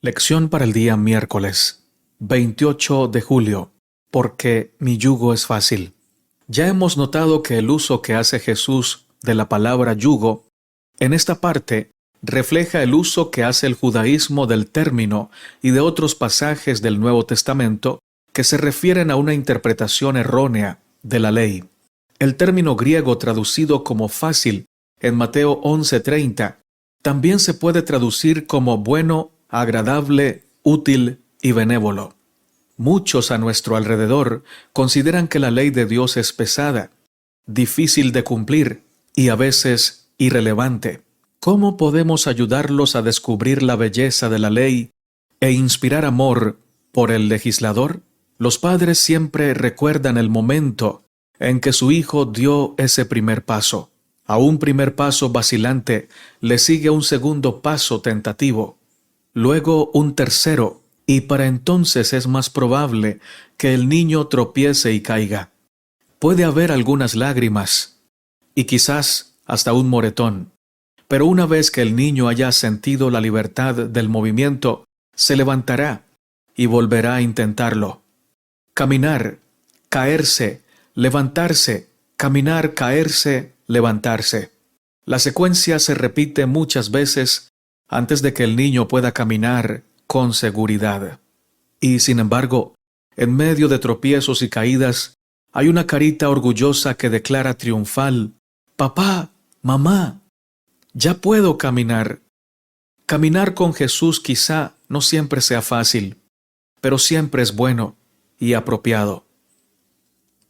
Lección para el día miércoles, 28 de julio. Porque mi yugo es fácil. Ya hemos notado que el uso que hace Jesús de la palabra yugo, en esta parte, refleja el uso que hace el judaísmo del término y de otros pasajes del Nuevo Testamento que se refieren a una interpretación errónea de la ley. El término griego traducido como fácil en Mateo 11:30 también se puede traducir como bueno, agradable, útil y benévolo. Muchos a nuestro alrededor consideran que la ley de Dios es pesada, difícil de cumplir y a veces irrelevante. ¿Cómo podemos ayudarlos a descubrir la belleza de la ley e inspirar amor por el legislador? Los padres siempre recuerdan el momento en que su hijo dio ese primer paso. A un primer paso vacilante le sigue un segundo paso tentativo, luego un tercero, y para entonces es más probable que el niño tropiece y caiga. Puede haber algunas lágrimas, y quizás hasta un moretón, pero una vez que el niño haya sentido la libertad del movimiento, se levantará y volverá a intentarlo. Caminar, caerse, levantarse, caminar, caerse, levantarse. La secuencia se repite muchas veces antes de que el niño pueda caminar con seguridad. Y sin embargo, en medio de tropiezos y caídas, hay una carita orgullosa que declara triunfal: «Papá, mamá, ya puedo caminar». Caminar con Jesús quizá no siempre sea fácil, pero siempre es bueno y apropiado.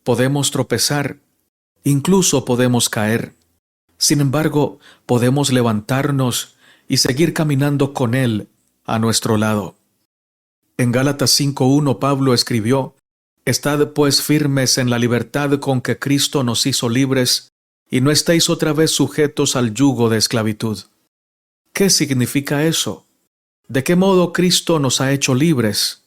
Podemos tropezar, incluso podemos caer. Sin embargo, podemos levantarnos y seguir caminando con Él a nuestro lado. En Gálatas 5:1 Pablo escribió: «Estad pues firmes en la libertad con que Cristo nos hizo libres, y no estéis otra vez sujetos al yugo de esclavitud». ¿Qué significa eso? ¿De qué modo Cristo nos ha hecho libres?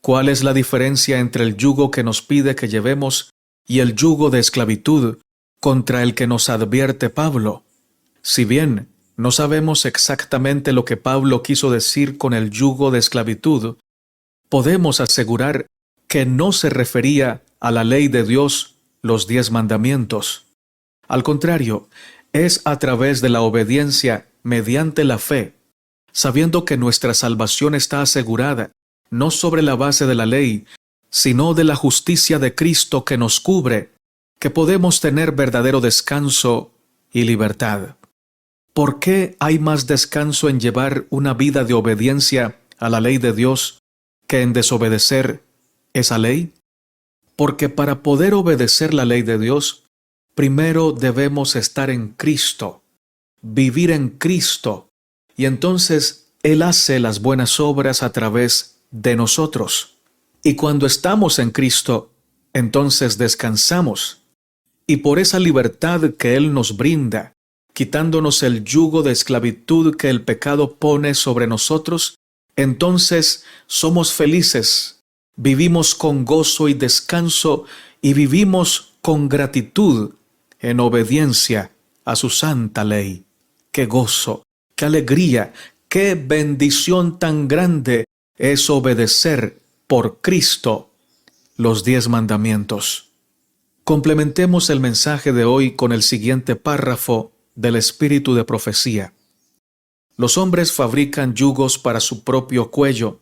¿Cuál es la diferencia entre el yugo que nos pide que llevemos y el yugo de esclavitud contra el que nos advierte Pablo? Si bien no sabemos exactamente lo que Pablo quiso decir con el yugo de esclavitud, podemos asegurar que no se refería a la ley de Dios, los 10 mandamientos. Al contrario, es a través de la obediencia mediante la fe, sabiendo que nuestra salvación está asegurada, no sobre la base de la ley, sino de la justicia de Cristo que nos cubre, que podemos tener verdadero descanso y libertad. ¿Por qué hay más descanso en llevar una vida de obediencia a la ley de Dios que en desobedecer esa ley? Porque para poder obedecer la ley de Dios, primero debemos estar en Cristo, vivir en Cristo, y entonces Él hace las buenas obras a través de nosotros. Y cuando estamos en Cristo, entonces descansamos. Y por esa libertad que Él nos brinda, quitándonos el yugo de esclavitud que el pecado pone sobre nosotros, entonces somos felices, vivimos con gozo y descanso y vivimos con gratitud en obediencia a su santa ley. ¡Qué gozo, qué alegría, qué bendición tan grande es obedecer por Cristo los 10 mandamientos! Complementemos el mensaje de hoy con el siguiente párrafo del espíritu de profecía. Los hombres fabrican yugos para su propio cuello,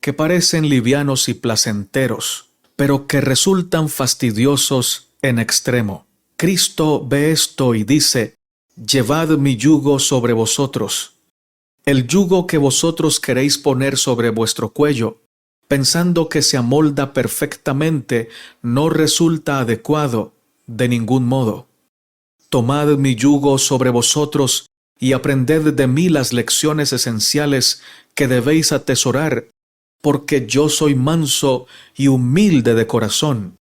que parecen livianos y placenteros, pero que resultan fastidiosos en extremo. Cristo ve esto y dice: «Llevad mi yugo sobre vosotros». El yugo que vosotros queréis poner sobre vuestro cuello, pensando que se amolda perfectamente, no resulta adecuado de ningún modo. Tomad mi yugo sobre vosotros y aprended de mí las lecciones esenciales que debéis atesorar, porque yo soy manso y humilde de corazón,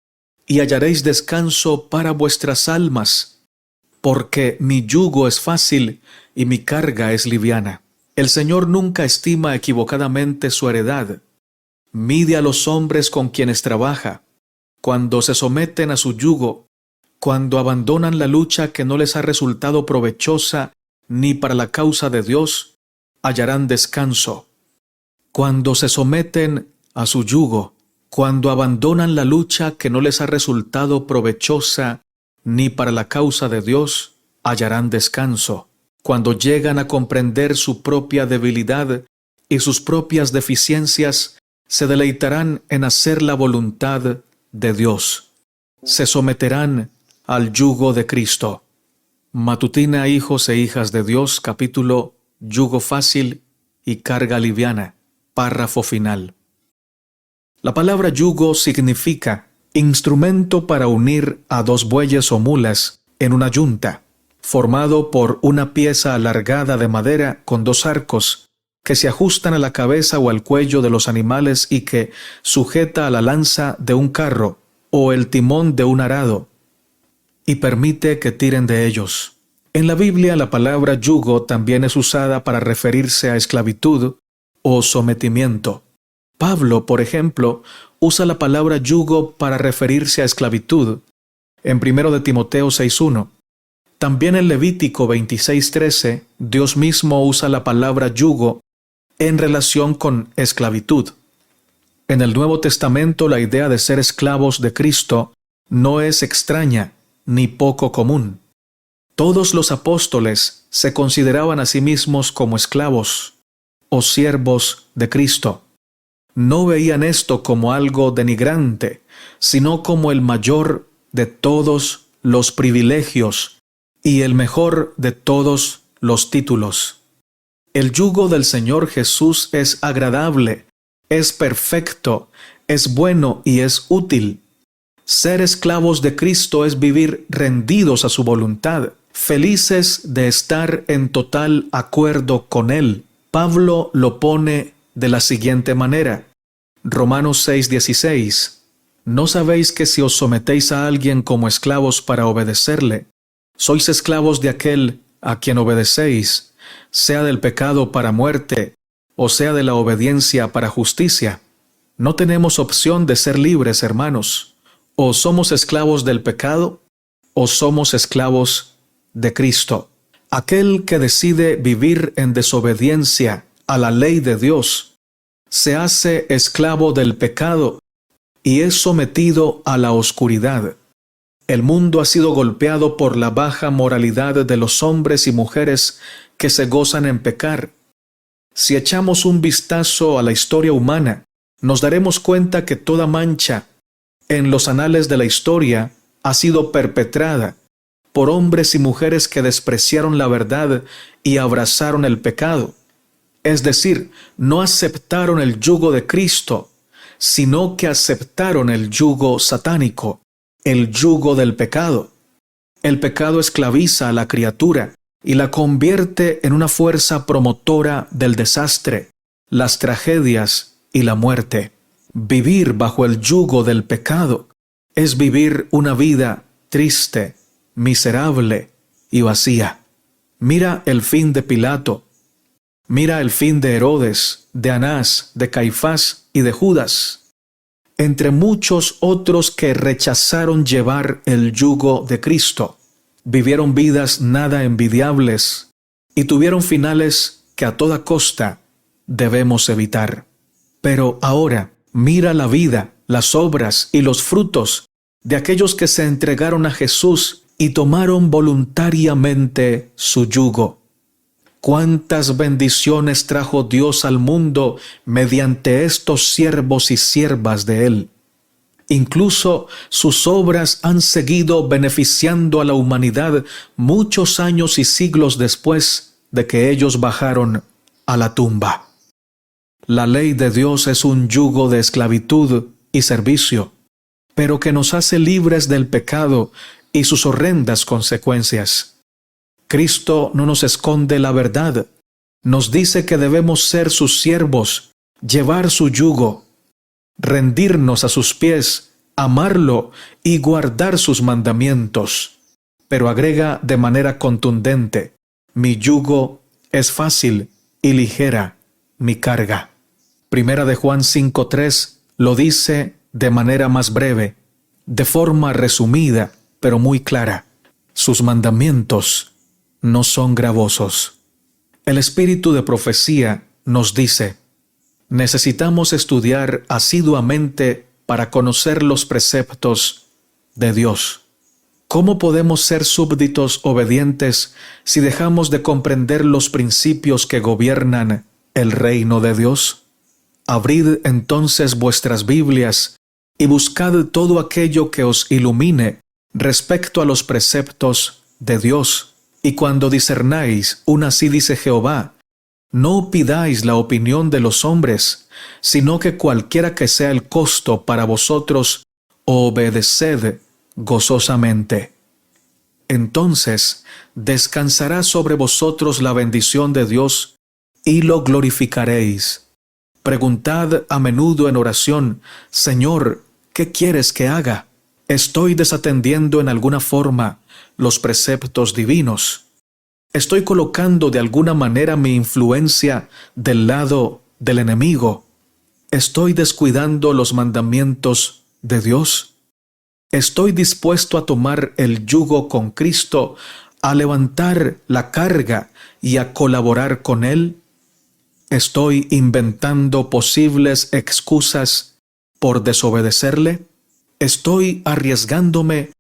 y hallaréis descanso para vuestras almas, porque mi yugo es fácil y mi carga es liviana. El Señor nunca estima equivocadamente su heredad. Mide a los hombres con quienes trabaja. Cuando se someten a su yugo, cuando abandonan la lucha que no les ha resultado provechosa ni para la causa de Dios, hallarán descanso. Cuando se someten a su yugo, cuando abandonan la lucha que no les ha resultado provechosa ni para la causa de Dios, hallarán descanso. Cuando llegan a comprender su propia debilidad y sus propias deficiencias, se deleitarán en hacer la voluntad de Dios. Se someterán al yugo de Cristo. Matutina, hijos e hijas de Dios, capítulo Yugo fácil y carga liviana, párrafo final. La palabra yugo significa instrumento para unir a dos bueyes o mulas en una yunta, formado por una pieza alargada de madera con dos arcos que se ajustan a la cabeza o al cuello de los animales y que sujeta a la lanza de un carro o el timón de un arado y permite que tiren de ellos. En la Biblia la palabra yugo también es usada para referirse a esclavitud o sometimiento. Pablo, por ejemplo, usa la palabra yugo para referirse a esclavitud en 1 de Timoteo 6:1. También en Levítico 26:13, Dios mismo usa la palabra yugo en relación con esclavitud. En el Nuevo Testamento la idea de ser esclavos de Cristo no es extraña ni poco común. Todos los apóstoles se consideraban a sí mismos como esclavos o siervos de Cristo. No veían esto como algo denigrante, sino como el mayor de todos los privilegios y el mejor de todos los títulos. El yugo del Señor Jesús es agradable, es perfecto, es bueno y es útil. Ser esclavos de Cristo es vivir rendidos a su voluntad, felices de estar en total acuerdo con Él. Pablo lo pone de la siguiente manera. Romanos 6:16. ¿No sabéis que si os sometéis a alguien como esclavos para obedecerle, sois esclavos de aquel a quien obedecéis, sea del pecado para muerte, o sea de la obediencia para justicia? No tenemos opción de ser libres, hermanos. O somos esclavos del pecado, o somos esclavos de Cristo. Aquel que decide vivir en desobediencia a la ley de Dios, se hace esclavo del pecado y es sometido a la oscuridad. El mundo ha sido golpeado por la baja moralidad de los hombres y mujeres que se gozan en pecar. Si echamos un vistazo a la historia humana, nos daremos cuenta que toda mancha en los anales de la historia ha sido perpetrada por hombres y mujeres que despreciaron la verdad y abrazaron el pecado. Es decir, no aceptaron el yugo de Cristo, sino que aceptaron el yugo satánico, el yugo del pecado. El pecado esclaviza a la criatura y la convierte en una fuerza promotora del desastre, las tragedias y la muerte. Vivir bajo el yugo del pecado es vivir una vida triste, miserable y vacía. Mira el fin de Pilato. Mira el fin de Herodes, de Anás, de Caifás y de Judas, entre muchos otros que rechazaron llevar el yugo de Cristo. Vivieron vidas nada envidiables y tuvieron finales que a toda costa debemos evitar. Pero ahora, mira la vida, las obras y los frutos de aquellos que se entregaron a Jesús y tomaron voluntariamente su yugo. ¿Cuántas bendiciones trajo Dios al mundo mediante estos siervos y siervas de Él? Incluso sus obras han seguido beneficiando a la humanidad muchos años y siglos después de que ellos bajaron a la tumba. La ley de Dios es un yugo de esclavitud y servicio, pero que nos hace libres del pecado y sus horrendas consecuencias. Cristo no nos esconde la verdad. Nos dice que debemos ser sus siervos, llevar su yugo, rendirnos a sus pies, amarlo y guardar sus mandamientos. Pero agrega de manera contundente: mi yugo es fácil y ligera mi carga. Primera de Juan 5:3 lo dice de manera más breve, de forma resumida, pero muy clara. Sus mandamientos no son gravosos. El espíritu de profecía nos dice: Necesitamos estudiar asiduamente para conocer los preceptos de Dios. ¿Cómo podemos ser súbditos obedientes si dejamos de comprender los principios que gobiernan el reino de Dios? Abrid entonces vuestras Biblias y buscad todo aquello que os ilumine respecto a los preceptos de Dios. Y cuando discernáis un así dice Jehová, no pidáis la opinión de los hombres, sino que cualquiera que sea el costo para vosotros, obedeced gozosamente. Entonces descansará sobre vosotros la bendición de Dios y lo glorificaréis. Preguntad a menudo en oración, Señor, ¿qué quieres que haga? ¿Estoy desatendiendo en alguna forma los preceptos divinos? ¿Estoy colocando de alguna manera mi influencia del lado del enemigo? ¿Estoy descuidando los mandamientos de Dios? ¿Estoy dispuesto a tomar el yugo con Cristo, a levantar la carga y a colaborar con Él? ¿Estoy inventando posibles excusas por desobedecerle? ¿Estoy arriesgándome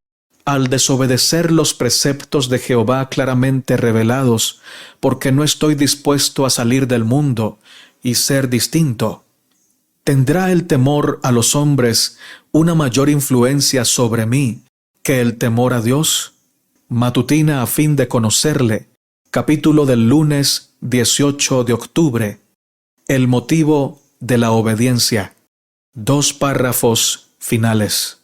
al desobedecer los preceptos de Jehová claramente revelados, porque no estoy dispuesto a salir del mundo y ser distinto? ¿Tendrá el temor a los hombres una mayor influencia sobre mí que el temor a Dios? Matutina a fin de conocerle, capítulo del lunes 18 de octubre. El motivo de la obediencia. 2 párrafos finales.